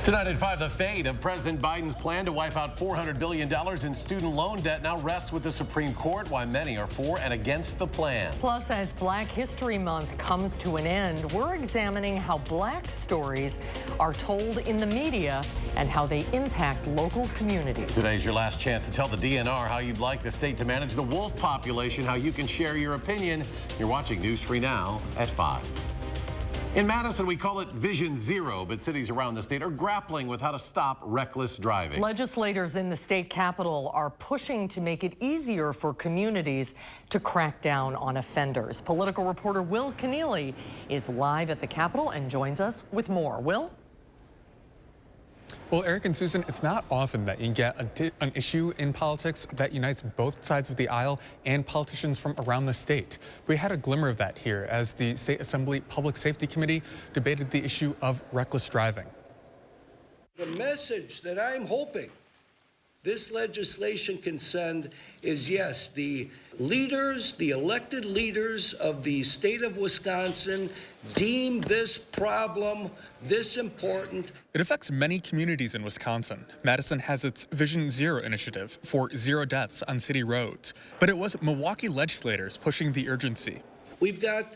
Tonight at 5, the fate of President Biden's plan to wipe out $400 billion in student loan debt now rests with the Supreme Court, why many are for and against the plan. Plus, as Black History Month comes to an end, we're examining how black stories are told in the media and how they impact local communities. Today's your last chance to tell the DNR how you'd like the state to manage the wolf population, how you can share your opinion. You're watching News 3 Now at 5. In Madison, we call it Vision Zero, but cities around the state are grappling with how to stop reckless driving. Legislators in the state capitol are pushing to make it easier for communities to crack down on offenders. Political reporter Will Keneally is live at the Capitol and joins us with more. Will? Well, Eric and Susan, it's not often that you get an issue in politics that unites both sides of the aisle and politicians from around the state. We had a glimmer of that here as the State Assembly Public Safety Committee debated the issue of reckless driving. The message that I'm hoping this legislation can send is, yes, the leaders, the elected leaders of the state of Wisconsin deem this problem this important. It affects many communities in Wisconsin. Madison has its Vision Zero initiative for zero deaths on city roads, but it was Milwaukee legislators pushing the urgency. We've got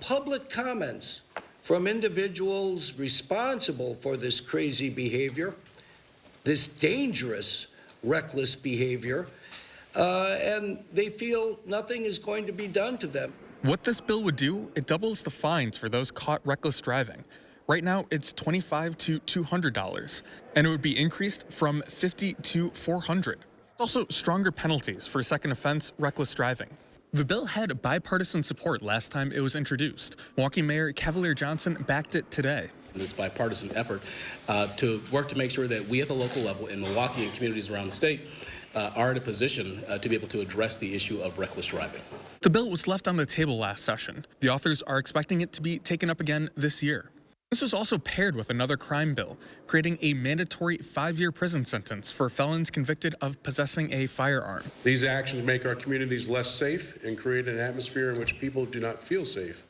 public comments from individuals responsible for this crazy behavior, this dangerous, reckless behavior, and they feel nothing is going to be done to them. What this bill would do, it doubles the fines for those caught reckless driving. Right now, it's $25 to $200, and it would be increased from $50 to $400. Also, stronger penalties for second offense reckless driving. The bill had bipartisan support last time it was introduced. Milwaukee Mayor Cavalier Johnson backed it today. This bipartisan effort to work to make sure that we at the local level in Milwaukee and communities around the state are in a position to be able to address the issue of reckless driving. The bill was left on the table last session. The authors are expecting it to be taken up again this year. This was also paired with another crime bill, creating a mandatory 5-year prison sentence for felons convicted of possessing a firearm. These actions make our communities less safe and create an atmosphere in which people do not feel safe.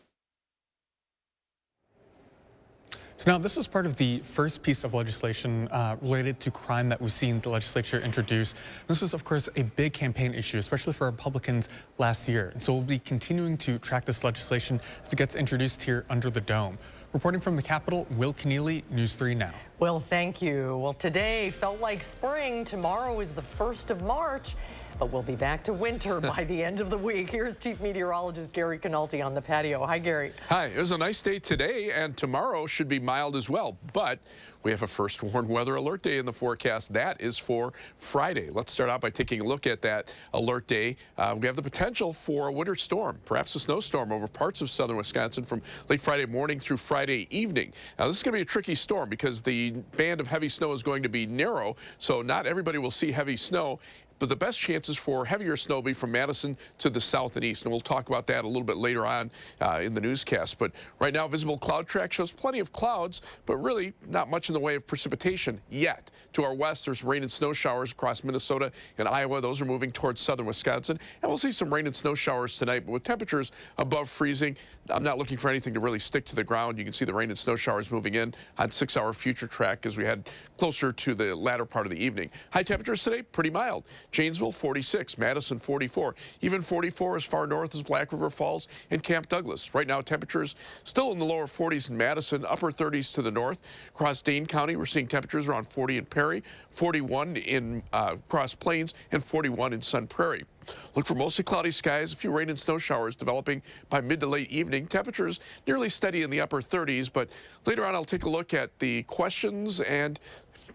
So now this was part of the first piece of legislation related to crime that we've seen the legislature introduce. This was, of course, a big campaign issue, especially for Republicans last year. And so we'll be continuing to track this legislation as it gets introduced here under the dome. Reporting from the Capitol, Will Keneally, News 3 Now. Well, thank you. Well, today felt like spring. Tomorrow is the 1st of March. But we'll be back to winter by the end of the week. Here's Chief Meteorologist Gary Canalti on the patio. Hi, Gary. Hi. It was a nice day today, and tomorrow should be mild as well. But we have a first warned weather alert day in the forecast. That is for Friday. Let's start out by taking a look at that alert day. We have the potential for a winter storm, perhaps a snowstorm over parts of southern Wisconsin from late Friday morning through Friday evening. Now, this is going to be a tricky storm because the band of heavy snow is going to be narrow, so not everybody will see heavy snow. But the best chances for heavier snow will be from Madison to the south and east. And we'll talk about that a little bit later on in the newscast. But right now, visible cloud track shows plenty of clouds, but really not much in the way of precipitation yet. To our west, there's rain and snow showers across Minnesota and Iowa. Those are moving towards southern Wisconsin. And we'll see some rain and snow showers tonight, but with temperatures above freezing. I'm not looking for anything to really stick to the ground. You can see the rain and snow showers moving in on 6-hour future track as we head closer to the latter part of the evening. High temperatures today, pretty mild. Janesville, 46, Madison, 44, even 44 as far north as Black River Falls and Camp Douglas. Right now, temperatures still in the lower 40s in Madison, upper 30s to the north. Across Dane County, we're seeing temperatures around 40 in Perry, 41 in Cross Plains, and 41 in Sun Prairie. Look for mostly cloudy skies, a few rain and snow showers developing by mid to late evening. Temperatures nearly steady in the upper 30s, but later on I'll take a look at the questions and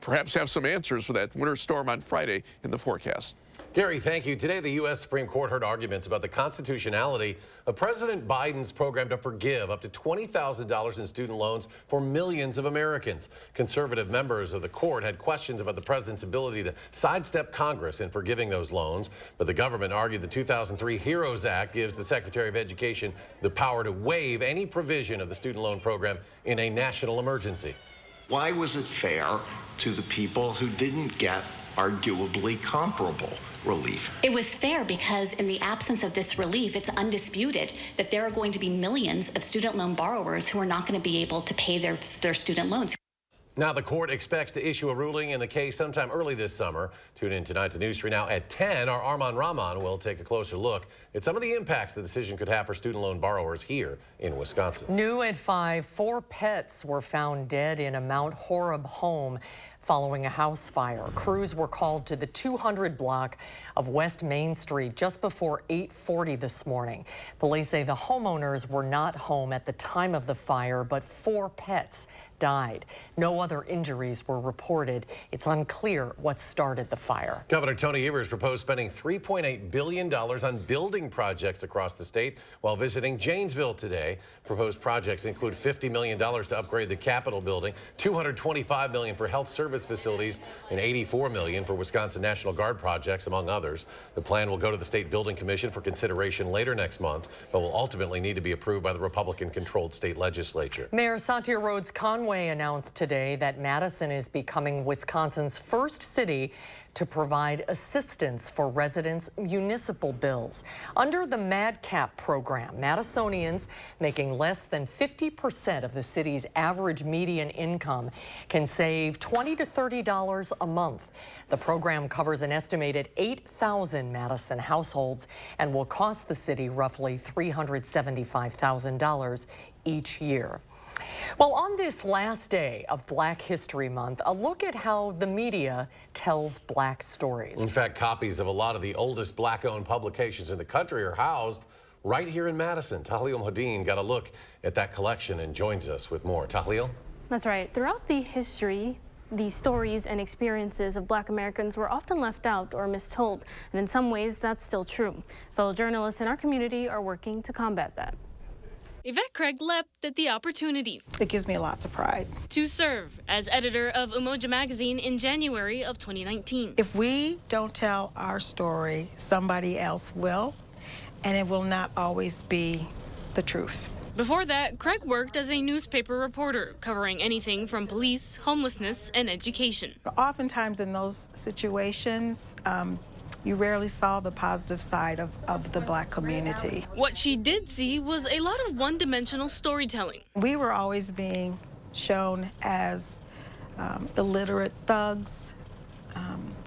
perhaps have some answers for that winter storm on Friday in the forecast. Gary, thank you. Today, the U.S. Supreme Court heard arguments about the constitutionality of President Biden's program to forgive up to $20,000 in student loans for millions of Americans. Conservative members of the court had questions about the president's ability to sidestep Congress in forgiving those loans, but the government argued the 2003 HEROES Act gives the Secretary of Education the power to waive any provision of the student loan program in a national emergency. Why was it fair to the people who didn't get arguably comparable relief? It was fair because in the absence of this relief, it's undisputed that there are going to be millions of student loan borrowers who are not going to be able to pay their student loans. Now, the court expects to issue a ruling in the case sometime early this summer. Tune in tonight to News 3 Now at 10. Our Arman Rahman will take a closer look at some of the impacts the decision could have for student loan borrowers here in Wisconsin. New at 5, 4 pets were found dead in a Mount Horeb home following a house fire. Crews were called to the 200 block of West Main Street just before 8:40 this morning. Police say the homeowners were not home at the time of the fire, but 4 pets died. No other injuries were reported. It's unclear what started the fire. Governor Tony Evers proposed spending $3.8 billion on building projects across the state while visiting Janesville today. Proposed projects include $50 million to upgrade the Capitol building, $225 million for health service facilities, and $84 million for Wisconsin National Guard projects, among others. The plan will go to the State Building Commission for consideration later next month, but will ultimately need to be approved by the Republican-controlled state legislature. Mayor Satya Rhodes Conway announced today that Madison is becoming Wisconsin's first city to provide assistance for residents' municipal bills. Under the MadCap program, Madisonians making less than 50% of the city's average median income can save $20 to $30 a month. The program covers an estimated 8,000 Madison households and will cost the city roughly $375,000 each year. Well, on this last day of Black History Month, a look at how the media tells Black stories. In fact, copies of a lot of the oldest Black-owned publications in the country are housed right here in Madison. Tahlil Modine got a look at that collection and joins us with more. Tahlil? That's right. Throughout the history, the stories and experiences of Black Americans were often left out or mistold, and in some ways, that's still true. Fellow journalists in our community are working to combat that. Yvette Craig leapt at the opportunity. It gives me lots of pride. To serve as editor of Umoja magazine in January of 2019. If we don't tell our story, somebody else will, and it will not always be the truth. Before that, Craig worked as a newspaper reporter, covering anything from police, homelessness, and education. Oftentimes in those situations, you rarely saw the positive side of the Black community. What she did see was a lot of one-dimensional storytelling. We were always being shown as illiterate thugs,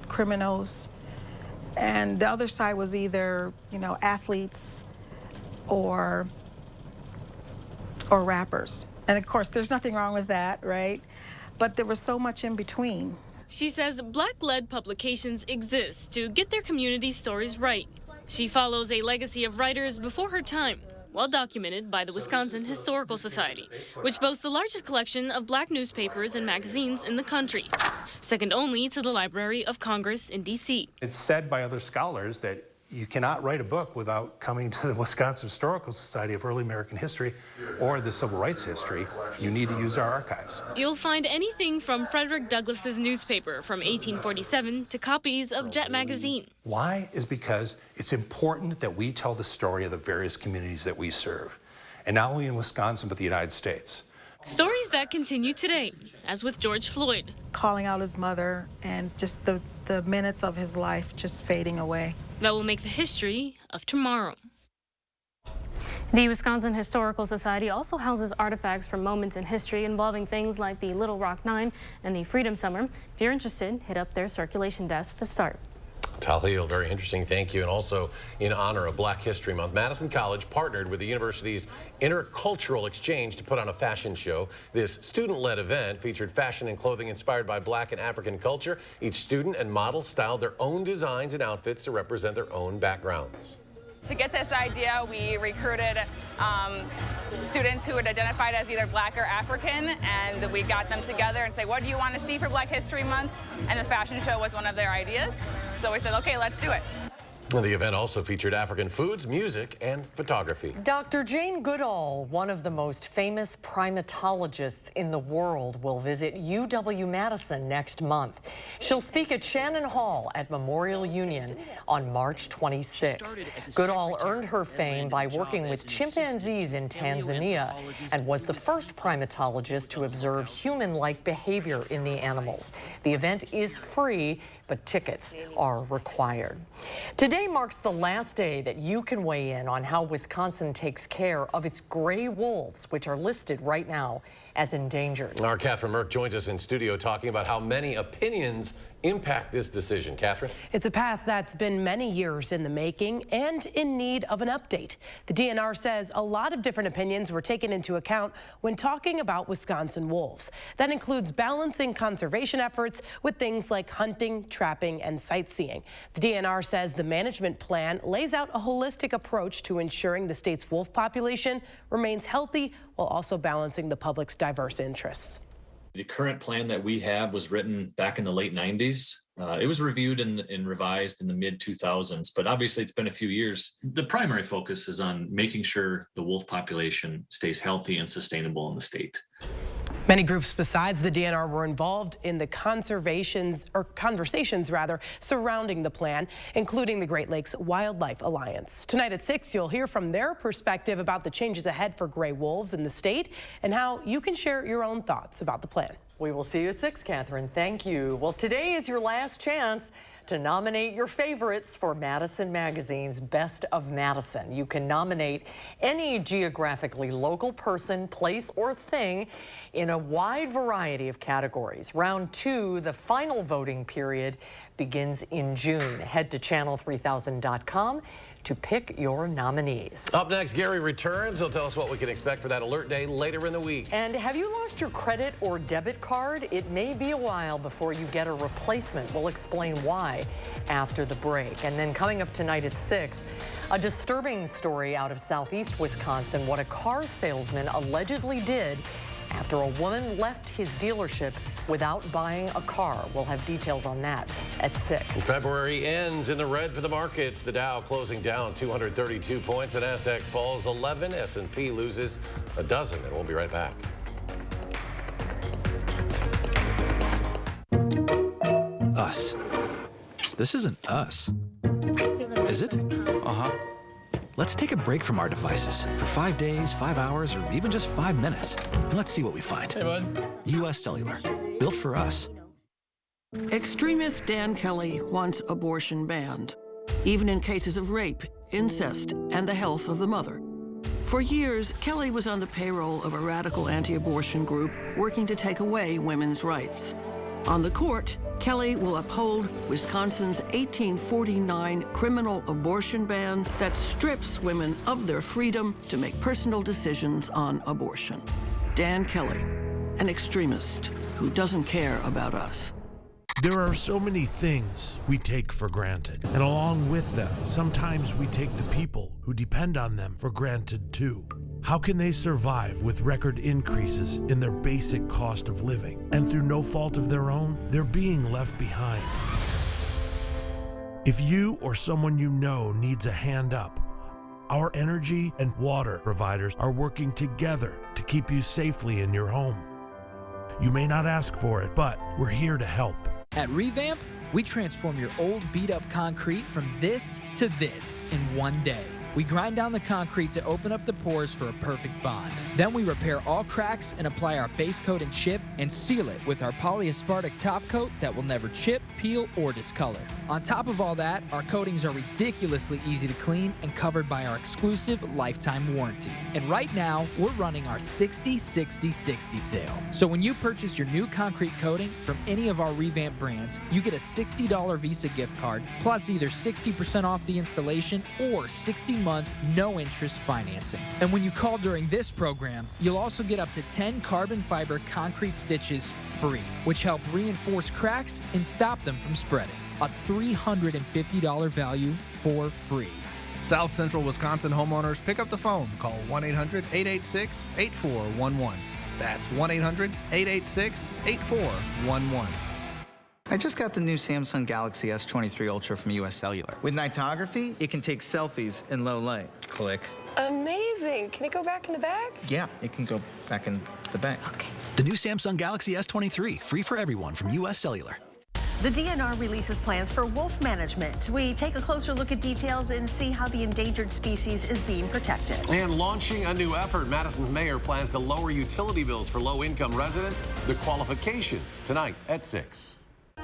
criminals, and the other side was either, athletes or rappers. And of course, there's nothing wrong with that, right? But there was so much in between. She says Black-led publications exist to get their community stories right. She follows a legacy of writers before her time, well documented by the Wisconsin Historical Society, which boasts the largest collection of Black newspapers and magazines in the country, second only to the Library of Congress in D.C. It's said by other scholars that you cannot write a book without coming to the Wisconsin Historical Society of Early American History or the Civil Rights History. You need to use our archives. You'll find anything from Frederick Douglass's newspaper from 1847 to copies of Jet magazine. Why? Is because it's important that we tell the story of the various communities that we serve, and not only in Wisconsin, but the United States. Stories that continue today, as with George Floyd. Calling out his mother and just the minutes of his life just fading away. That will make the history of tomorrow. The Wisconsin Historical Society also houses artifacts from moments in history involving things like the Little Rock Nine and the Freedom Summer. If you're interested, hit up their circulation desk to start. Tahlil, very interesting, thank you. And also in honor of Black History Month, Madison College partnered with the university's Intercultural Exchange to put on a fashion show. This student-led event featured fashion and clothing inspired by Black and African culture. Each student and model styled their own designs and outfits to represent their own backgrounds. To get this idea, we recruited students who had identified as either Black or African, and we got them together and say, what do you want to see for Black History Month? And the fashion show was one of their ideas. So we said, okay, let's do it. The event also featured African foods, music, and photography. Dr. Jane Goodall, one of the most famous primatologists in the world, will visit UW-Madison next month. She'll speak at Shannon Hall at Memorial Union on March 26th. Goodall earned her fame by working with chimpanzees in Tanzania and was the first primatologist to observe human-like behavior in the animals. The event is free, but tickets are required. Today marks the last day that you can weigh in on how Wisconsin takes care of its gray wolves, which are listed right now as endangered. Our Catherine Merck joins us in studio talking about how many opinions impact this decision. Catherine? It's a path that's been many years in the making and in need of an update. The DNR says a lot of different opinions were taken into account when talking about Wisconsin wolves. That includes balancing conservation efforts with things like hunting, trapping, and sightseeing. The DNR says the management plan lays out a holistic approach to ensuring the state's wolf population remains healthy while also balancing the public's diverse interests. The current plan that we have was written back in the late 90s. It was reviewed and revised in the mid 2000s, but obviously it's been a few years. The primary focus is on making sure the wolf population stays healthy and sustainable in the state. Many groups besides the DNR were involved in the conversations surrounding the plan, including the Great Lakes Wildlife Alliance. Tonight at 6, you'll hear from their perspective about the changes ahead for gray wolves in the state and how you can share your own thoughts about the plan. We will see you at 6, Catherine. Thank you. Well, today is your last chance to nominate your favorites for Madison Magazine's Best of Madison. You can nominate any geographically local person, place, or thing in a wide variety of categories. Round 2, the final voting period, begins in June. Head to channel3000.com to pick your nominees. Up next, Gary returns. He'll tell us what we can expect for that alert day later in the week. And have you lost your credit or debit card? It may be a while before you get a replacement. We'll explain why after the break. And then coming up tonight at 6, a disturbing story out of southeast Wisconsin, what a car salesman allegedly did after a woman left his dealership without buying a car. We'll have details on that at 6. February ends in the red for the markets. The Dow closing down 232 points. The Nasdaq falls 11. S&P loses a dozen. And we'll be right back. Us. This isn't us. Is it? Uh-huh. Let's take a break from our devices for 5 days, 5 hours, or even just 5 minutes. And let's see what we find. Hey, bud. U.S. Cellular. Built for us. Extremist Dan Kelly wants abortion banned, even in cases of rape, incest, and the health of the mother. For years, Kelly was on the payroll of a radical anti-abortion group working to take away women's rights. On the court, Kelly will uphold Wisconsin's 1849 criminal abortion ban that strips women of their freedom to make personal decisions on abortion. Dan Kelly, an extremist who doesn't care about us. There are so many things we take for granted, and along with them, sometimes we take the people who depend on them for granted too. How can they survive with record increases in their basic cost of living? And through no fault of their own, they're being left behind. If you or someone you know needs a hand up, our energy and water providers are working together to keep you safely in your home. You may not ask for it, but we're here to help. At Revamp, we transform your old beat-up concrete from this to this in one day. We grind down the concrete to open up the pores for a perfect bond. Then we repair all cracks and apply our base coat and chip and seal it with our polyaspartic top coat that will never chip, peel, or discolor. On top of all that, our coatings are ridiculously easy to clean and covered by our exclusive lifetime warranty. And right now, we're running our 60-60-60 sale. So when you purchase your new concrete coating from any of our Revamp brands, you get a $60 Visa gift card, plus either 60% off the installation or 60-month no-interest financing. And when you call during this program, you'll also get up to 10 carbon fiber concrete stitches free, which help reinforce cracks and stop them from spreading. A $350 value for free. South Central Wisconsin homeowners, pick up the phone. Call 1-800-886-8411. That's 1-800-886-8411. I just got the new Samsung Galaxy S23 Ultra from US Cellular. With nightography, it can take selfies in low light. Click. Amazing. Can it go back in the bag? Yeah, it can go back in the bag. Okay. The new Samsung Galaxy S23, free for everyone from US Cellular. The DNR releases plans for wolf management. We take a closer look at details and see how the endangered species is being protected. And launching a new effort, Madison's mayor plans to lower utility bills for low-income residents. The qualifications tonight at 6.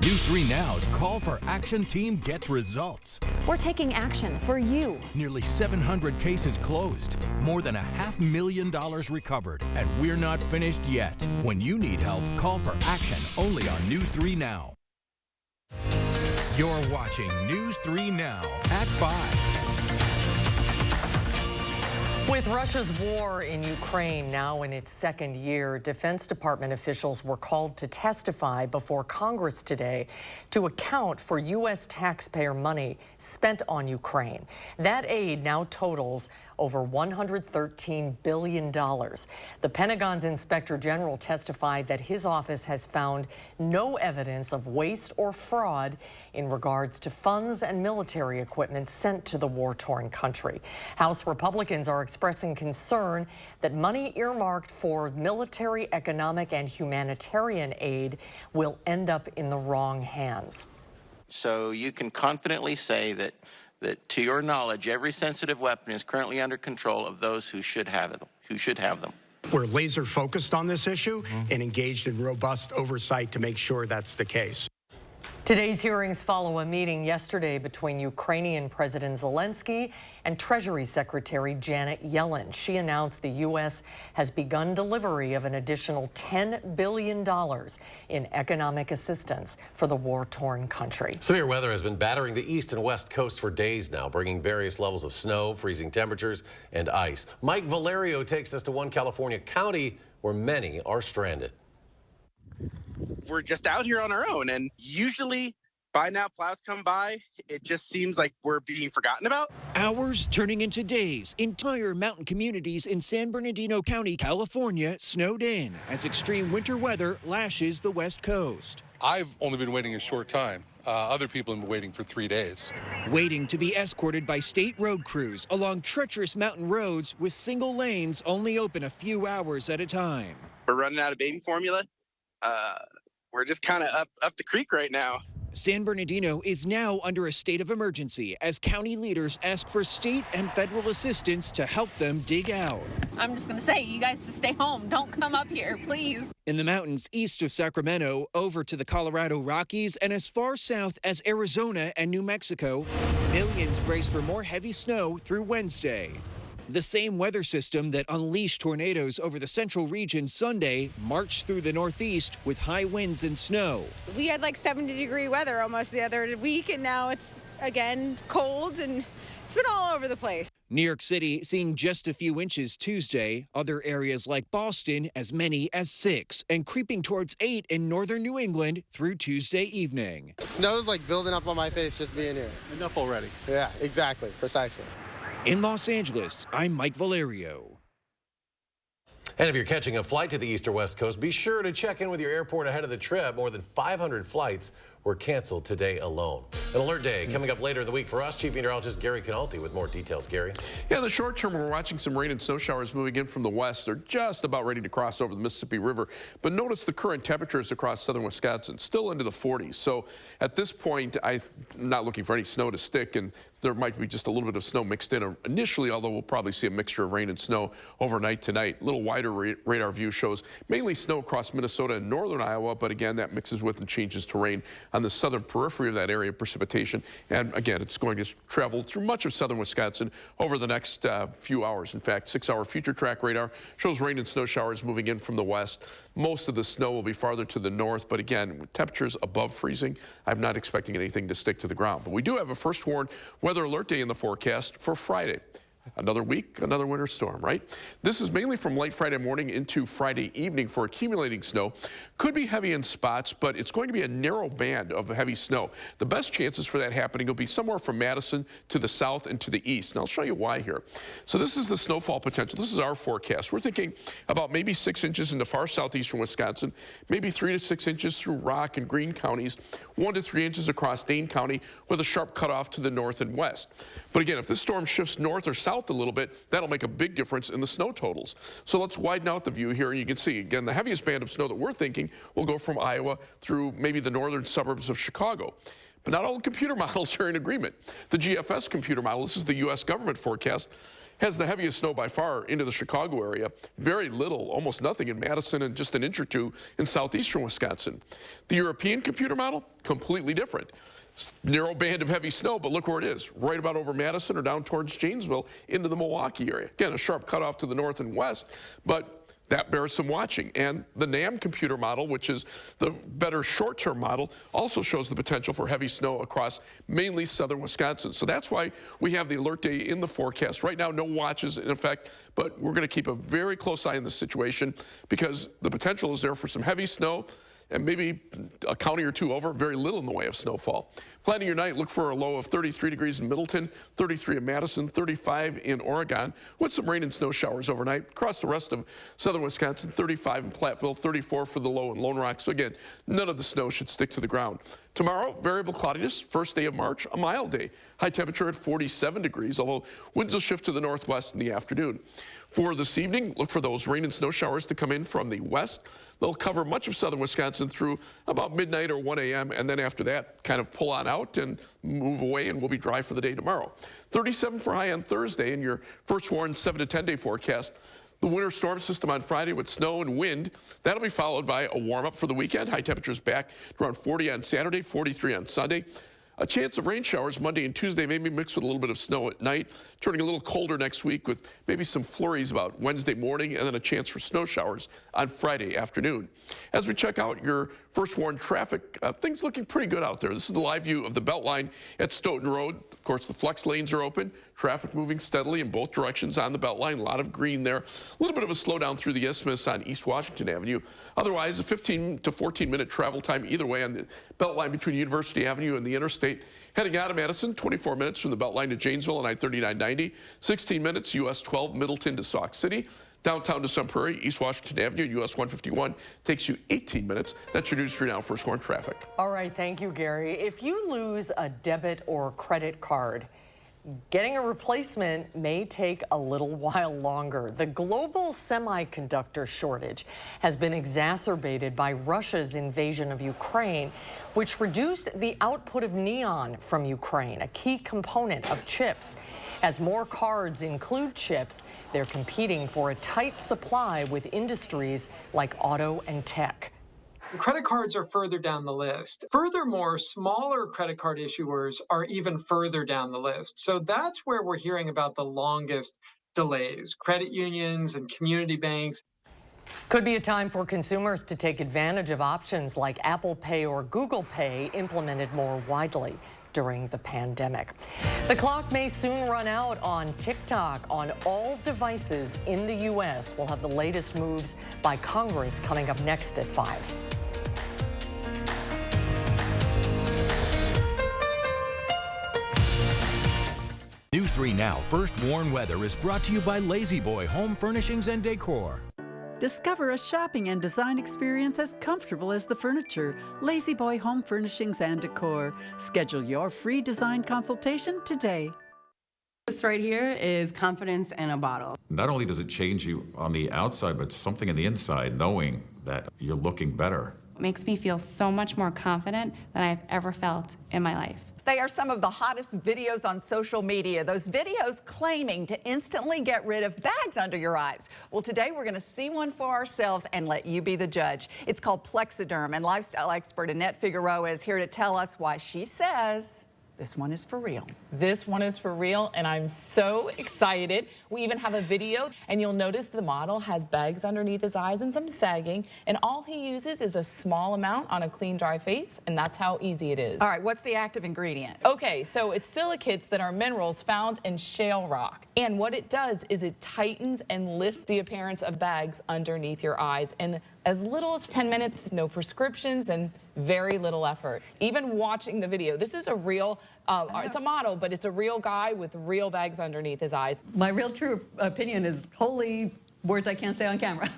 News 3 Now's Call for Action team gets results. We're taking action for you. Nearly 700 cases closed, more than $500,000 recovered, and we're not finished yet. When you need help, call for action only on News 3 Now. You're watching News 3 Now at 5. With Russia's war in Ukraine now in its second year, Defense Department officials were called to testify before Congress today to account for U.S. taxpayer money spent on Ukraine. That aid now totals over $113 billion. The Pentagon's Inspector General testified that his office has found no evidence of waste or fraud in regards to funds and military equipment sent to the war-torn country. House Republicans are expressing concern that money earmarked for military, economic, and humanitarian aid will end up in the wrong hands. So you can confidently say that to your knowledge, every sensitive weapon is currently under control of those who should have them. We're laser focused on this issue and engaged in robust oversight to make sure that's the case. Today's hearings follow a meeting yesterday between Ukrainian President Zelensky and Treasury Secretary Janet Yellen. She announced the U.S. has begun delivery of an additional $10 billion in economic assistance for the war-torn country. Severe weather has been battering the east and west coast for days now, bringing various levels of snow, freezing temperatures, and ice. Mike Valerio takes us to one California county where many are stranded. We're just out here on our own, and usually by now plows come by. It just seems like we're being forgotten about. Hours turning into days. Entire mountain communities in San Bernardino County, California snowed in as extreme winter weather lashes the west coast. I've only been waiting a short time. Other people have been waiting for 3 days. Waiting to be escorted by state road crews along treacherous mountain roads with single lanes only open a few hours at a time. We're running out of baby formula. We're just kind of up the creek right now. San Bernardino is now under a state of emergency as county leaders ask for state and federal assistance to help them dig out. I'm just going to say, you guys just stay home. Don't come up here, please. In the mountains east of Sacramento, over to the Colorado Rockies, and as far south as Arizona and New Mexico, millions brace for more heavy snow through Wednesday. The same weather system that unleashed tornadoes over the central region Sunday marched through the northeast with high winds and snow. We had like 70-degree weather almost the other week, and now it's again cold, and it's been all over the place. New York City seeing just a few inches Tuesday. Other areas like Boston as many as 6, and creeping towards 8 in northern New England through Tuesday evening. Snow's like building up on my face just being here. Enough already. Yeah, exactly, precisely. In Los Angeles, I'm Mike Valerio. And if you're catching a flight to the east or west coast, be sure to check in with your airport ahead of the trip. More than 500 flights were canceled today alone. An alert day coming up later in the week for us. Chief Meteorologist Gary Canalti with more details. Gary? Yeah, in the short term, we're watching some rain and snow showers moving in from the west. They're just about ready to cross over the Mississippi River. But notice the current temperatures across southern Wisconsin, still into the 40s. So at this point, I'm not looking for any snow to stick, and there might be just a little bit of snow mixed in initially, although we'll probably see a mixture of rain and snow overnight tonight. A little wider radar view shows mainly snow across Minnesota and northern Iowa, but again, that mixes with and changes to rain on the southern periphery of that area of precipitation. And again, it's going to travel through much of southern Wisconsin over the next few hours. In fact, 6-hour future track radar shows rain and snow showers moving in from the west. Most of the snow will be farther to the north, but again, with temperatures above freezing, I'm not expecting anything to stick to the ground. But we do have a first warned weather alert day in the forecast for Friday. Another week, another winter storm, right? This is mainly from late Friday morning into Friday evening for accumulating snow. Could be heavy in spots, but it's going to be a narrow band of heavy snow. The best chances for that happening will be somewhere from Madison to the south and to the east. And I'll show you why here. So this is the snowfall potential. This is our forecast. We're thinking about maybe 6 inches in the far southeastern Wisconsin, maybe 3 to 6 inches through Rock and Greene counties, 1 to 3 inches across Dane County with a sharp cutoff to the north and west. But again, if this storm shifts north or south a little bit, that'll make a big difference in the snow totals. So let's widen out the view here, and you can see, again, the heaviest band of snow that we're thinking will go from Iowa through maybe the northern suburbs of Chicago. But not all computer models are in agreement. The GFS computer model, this is the U.S. government forecast, has the heaviest snow by far into the Chicago area. Very little, almost nothing in Madison, and just an inch or two in southeastern Wisconsin. The European computer model, completely different. Narrow band of heavy snow, but look where it is, right about over Madison or down towards Janesville into the Milwaukee area. Again, a sharp cutoff to the north and west, but that bears some watching. And the NAM computer model, which is the better short-term model, also shows the potential for heavy snow across mainly southern Wisconsin. So that's why we have the alert day in the forecast. Right now, no watches in effect, but we're going to keep a very close eye on the situation because the potential is there for some heavy snow and maybe a county or two over, very little in the way of snowfall. Planning your night, look for a low of 33 degrees in Middleton, 33 in Madison, 35 in Oregon, with some rain and snow showers overnight. Across the rest of southern Wisconsin, 35 in Platteville, 34 for the low in Lone Rock. So again, none of the snow should stick to the ground. Tomorrow, variable cloudiness, first day of March, a mild day. High temperature at 47 degrees, although winds will shift to the northwest in the afternoon. For this evening, look for those rain and snow showers to come in from the west. They'll cover much of southern Wisconsin through about midnight or 1 a.m. and then after that, kind of pull on out and move away, and we'll be dry for the day tomorrow. 37 for high on Thursday in your first warned 7 to 10 day forecast. The winter storm system on Friday with snow and wind. That'll be followed by a warm up for the weekend. High temperatures back to around 40 on Saturday, 43 on Sunday. A chance of rain showers Monday and Tuesday, maybe mixed with a little bit of snow at night. Turning a little colder next week with maybe some flurries about Wednesday morning and then a chance for snow showers on Friday afternoon. As we check out your first warned traffic, things looking pretty good out there. This is the live view of the Beltline at Stoughton Road. Of course, the flex lanes are open. Traffic moving steadily in both directions on the Beltline. A lot of green there. A little bit of a slowdown through the Isthmus on East Washington Avenue. Otherwise, a 15 to 14-minute travel time either way on the Beltline between University Avenue and the interstate. Heading out of Madison, 24 minutes from the Beltline to Janesville on I-3990. 16 minutes, US 12, Middleton to Sauk City. Downtown to Sun Prairie, East Washington Avenue, US 151 takes you 18 minutes. That's your news for now. First warned traffic. All right, thank you, Gary. If you lose a debit or credit card, getting a replacement may take a little while longer. The global semiconductor shortage has been exacerbated by Russia's invasion of Ukraine, which reduced the output of neon from Ukraine, a key component of chips. As more cards include chips, they're competing for a tight supply with industries like auto and tech. Credit cards are further down the list. Furthermore, smaller credit card issuers are even further down the list. So that's where we're hearing about the longest delays. Credit unions and community banks. Could be a time for consumers to take advantage of options like Apple Pay or Google Pay implemented more widely during the pandemic. The clock may soon run out on TikTok on all devices in the U.S. We'll have the latest moves by Congress coming up next at 5. News 3 Now First Warn Weather is brought to you by Lazy Boy Home Furnishings and Decor. Discover a shopping and design experience as comfortable as the furniture. Lazy Boy Home Furnishings and Decor. Schedule your free design consultation today. This right here is confidence in a bottle. Not only does it change you on the outside, but something in the inside, knowing that you're looking better. It makes me feel so much more confident than I've ever felt in my life. They are some of the hottest videos on social media. Those videos claiming to instantly get rid of bags under your eyes. Well, today we're going to see one for ourselves and let you be the judge. It's called Plexiderm, and lifestyle expert Annette Figueroa is here to tell us why she says this one is for real. This one is for real, and I'm so excited. We even have a video, and you'll notice the model has bags underneath his eyes and some sagging, and all he uses is a small amount on a clean, dry face, and that's how easy it is. All right, what's the active ingredient? Okay, so it's silicates that are minerals found in shale rock, and what it does is it tightens and lifts the appearance of bags underneath your eyes, and as little as 10 minutes, no prescriptions, and very little effort. Even watching the video, this is a real, it's a model, but it's a real guy with real bags underneath his eyes. My real true opinion is holy words I can't say on camera.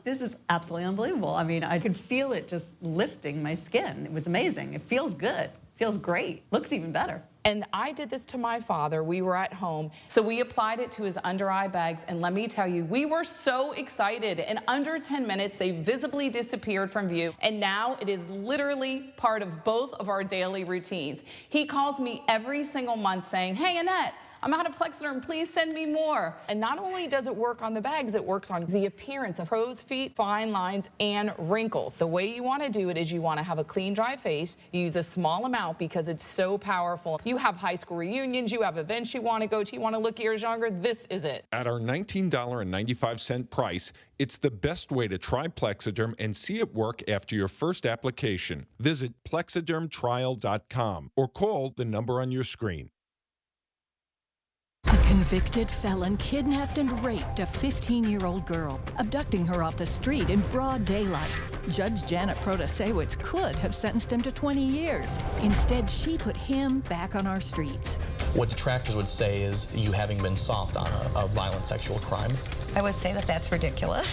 This is absolutely unbelievable. I mean, I could feel it just lifting my skin. It was amazing. It feels good. Feels great. Looks even better. And I did this to my father. We were at home, so we applied it to his under eye bags, and let me tell you, we were so excited. In under 10 minutes, they visibly disappeared from view, and now it is literally part of both of our daily routines. He calls me every single month saying, "Hey, Annette, I'm out of Plexiderm, please send me more. And not only does it work on the bags, it works on the appearance of crow's feet, fine lines, and wrinkles. The way you want to do it is you want to have a clean, dry face. You use a small amount because it's so powerful. You have high school reunions, you have events you want to go to, you want to look years younger, this is it. At our $19.95 price, it's the best way to try Plexiderm and see it work after your first application. Visit plexidermtrial.com or call the number on your screen. A convicted felon kidnapped and raped a 15-year-old girl, abducting her off the street in broad daylight. Judge Janet Protasewicz could have sentenced him to 20 years. Instead, she put him back on our streets. What detractors would say is you having been soft on a violent sexual crime. I would say that that's ridiculous.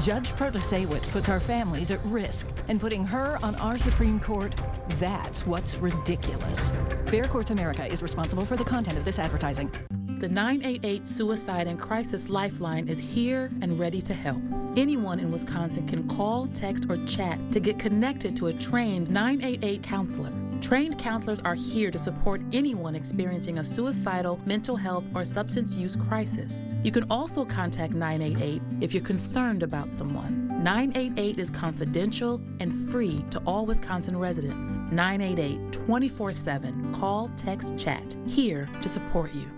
Judge Protasewicz puts our families at risk, and putting her on our Supreme Court, that's what's ridiculous. Fair Courts America is responsible for the content of this advertising. The 988 Suicide and Crisis Lifeline is here and ready to help. Anyone in Wisconsin can call, text, or chat to get connected to a trained 988 counselor. Trained counselors are here to support anyone experiencing a suicidal, mental health, or substance use crisis. You can also contact 988 if you're concerned about someone. 988 is confidential and free to all Wisconsin residents. 988 24/7. Call, text, chat. Here to support you.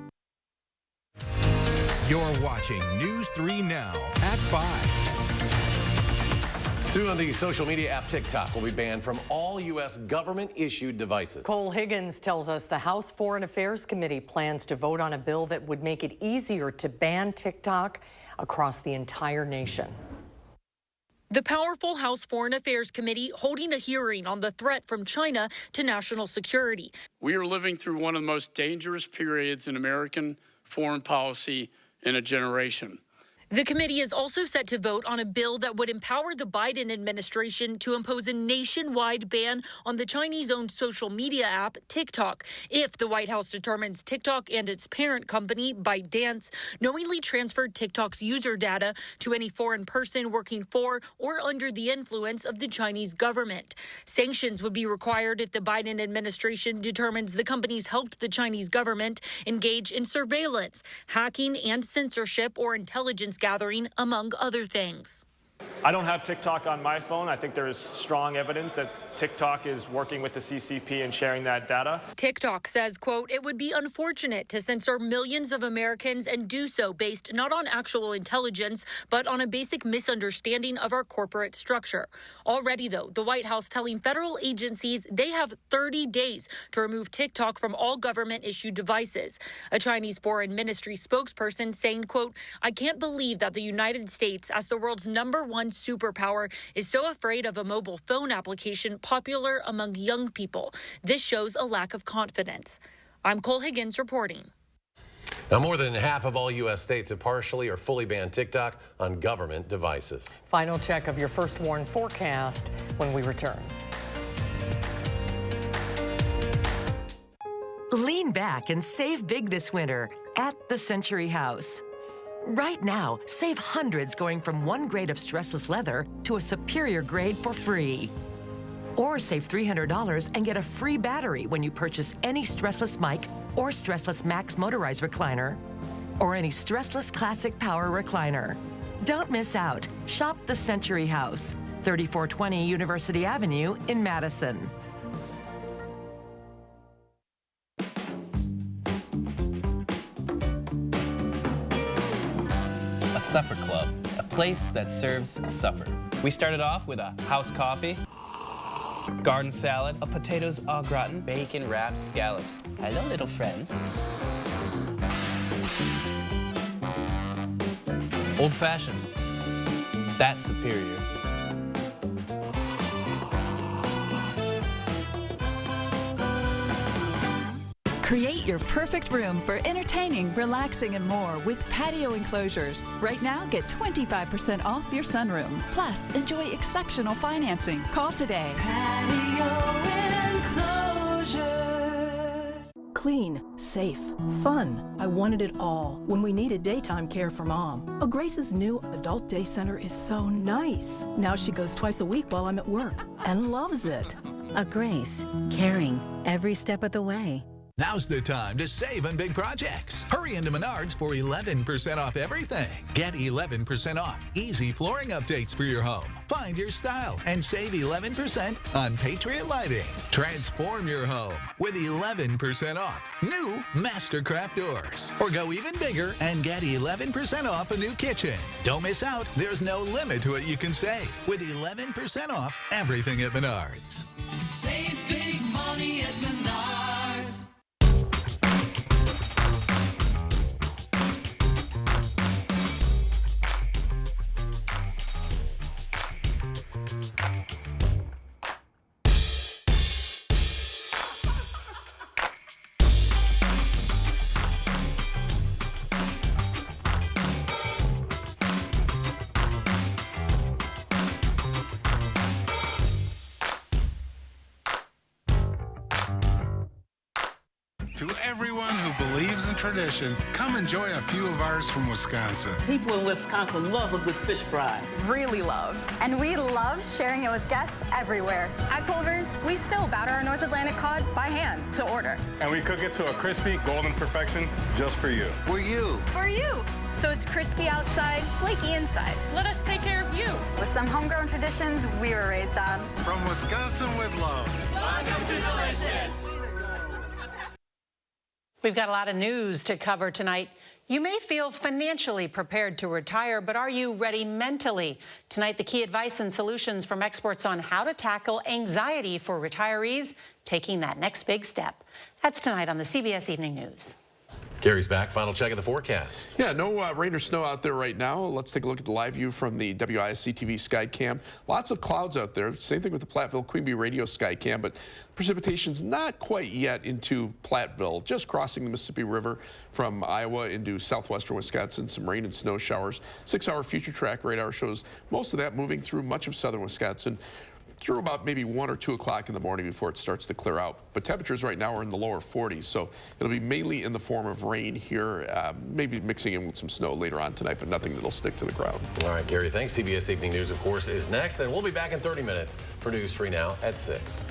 You're watching News 3 Now at 5. Soon, the social media app TikTok will be banned from all U.S. government-issued devices. Cole Higgins tells us the House Foreign Affairs Committee plans to vote on a bill that would make it easier to ban TikTok across the entire nation. The powerful House Foreign Affairs Committee holding a hearing on the threat from China to national security. We are living through one of the most dangerous periods in American foreign policy in a generation. The committee is also set to vote on a bill that would empower the Biden administration to impose a nationwide ban on the Chinese-owned social media app TikTok if the White House determines TikTok and its parent company, ByteDance, knowingly transferred TikTok's user data to any foreign person working for or under the influence of the Chinese government. Sanctions would be required if the Biden administration determines the companies helped the Chinese government engage in surveillance, hacking, and censorship or intelligence gathering, among other things. I don't have TikTok on my phone. I think there is strong evidence that TikTok is working with the CCP and sharing that data. TikTok says, quote, it would be unfortunate to censor millions of Americans and do so based not on actual intelligence, but on a basic misunderstanding of our corporate structure. Already, though, the White House telling federal agencies they have 30 days to remove TikTok from all government-issued devices. A Chinese foreign ministry spokesperson saying, quote, I can't believe that the United States, as the world's #1 superpower, is so afraid of a mobile phone application popular among young people. This shows a lack of confidence. I'm Cole Higgins reporting. Now, more than half of all U.S. states have partially or fully banned TikTok on government devices. Final check of your First Warn forecast when we return. Lean back and save big this winter at the Century House. Right now, save hundreds going from one grade of stressless leather to a superior grade for free. Or save $300 and get a free battery when you purchase any stressless mic or stressless max motorized recliner or any stressless classic power recliner. Don't miss out. Shop the Century House, 3420 University Avenue in Madison. A supper club, a place that serves supper. We started off with a house coffee, garden salad, a potatoes au gratin, bacon wrapped scallops. Hello, little friends. Old fashioned. That's superior. Create your perfect room for entertaining, relaxing, and more with patio enclosures. Right now, get 25% off your sunroom. Plus, enjoy exceptional financing. Call today. Patio enclosures. Clean, safe, fun. I wanted it all when we needed daytime care for Mom. Oh, Grace's new adult day center is so nice. Now she goes twice a week while I'm at work and loves it. A Grace, caring every step of the way. Now's the time to save on big projects. Hurry into Menards for 11% off everything. Get 11% off easy flooring updates for your home. Find your style and save 11% on Patriot Lighting. Transform your home with 11% off new Mastercraft doors. Or go even bigger and get 11% off a new kitchen. Don't miss out. There's no limit to what you can save with 11% off everything at Menards. Save big money at Menards. To everyone who believes in tradition, come enjoy a few of ours from Wisconsin. People in Wisconsin love a good fish fry. Really love. And we love sharing it with guests everywhere. At Culver's, we still batter our North Atlantic cod by hand to order. And we cook it to a crispy, golden perfection just for you. For you. For you. So it's crispy outside, flaky inside. Let us take care of you. With some homegrown traditions we were raised on. From Wisconsin with love. Welcome to Delicious. We've got a lot of news to cover tonight. You may feel financially prepared to retire, but are you ready mentally? Tonight, the key advice and solutions from experts on how to tackle anxiety for retirees taking that next big step. That's tonight on the CBS Evening News. Gary's back. Final check of the forecast. Yeah, no rain or snow out there right now. Let's take a look at the live view from the WISC-TV Skycam. Lots of clouds out there. Same thing with the Platteville Queen Bee Radio Skycam, but precipitation's not quite yet into Platteville. Just crossing the Mississippi River from Iowa into southwestern Wisconsin. Some rain and snow showers. 6-hour future track radar shows most of that moving through much of southern Wisconsin through about maybe 1 or 2 o'clock in the morning before it starts to clear out. But temperatures right now are in the lower 40s, so it'll be mainly in the form of rain here, maybe mixing in with some snow later on tonight, but nothing that'll stick to the ground. All right, Gary, thanks. CBS Evening News, of course, is next, and we'll be back in 30 minutes for News 3 Now at 6.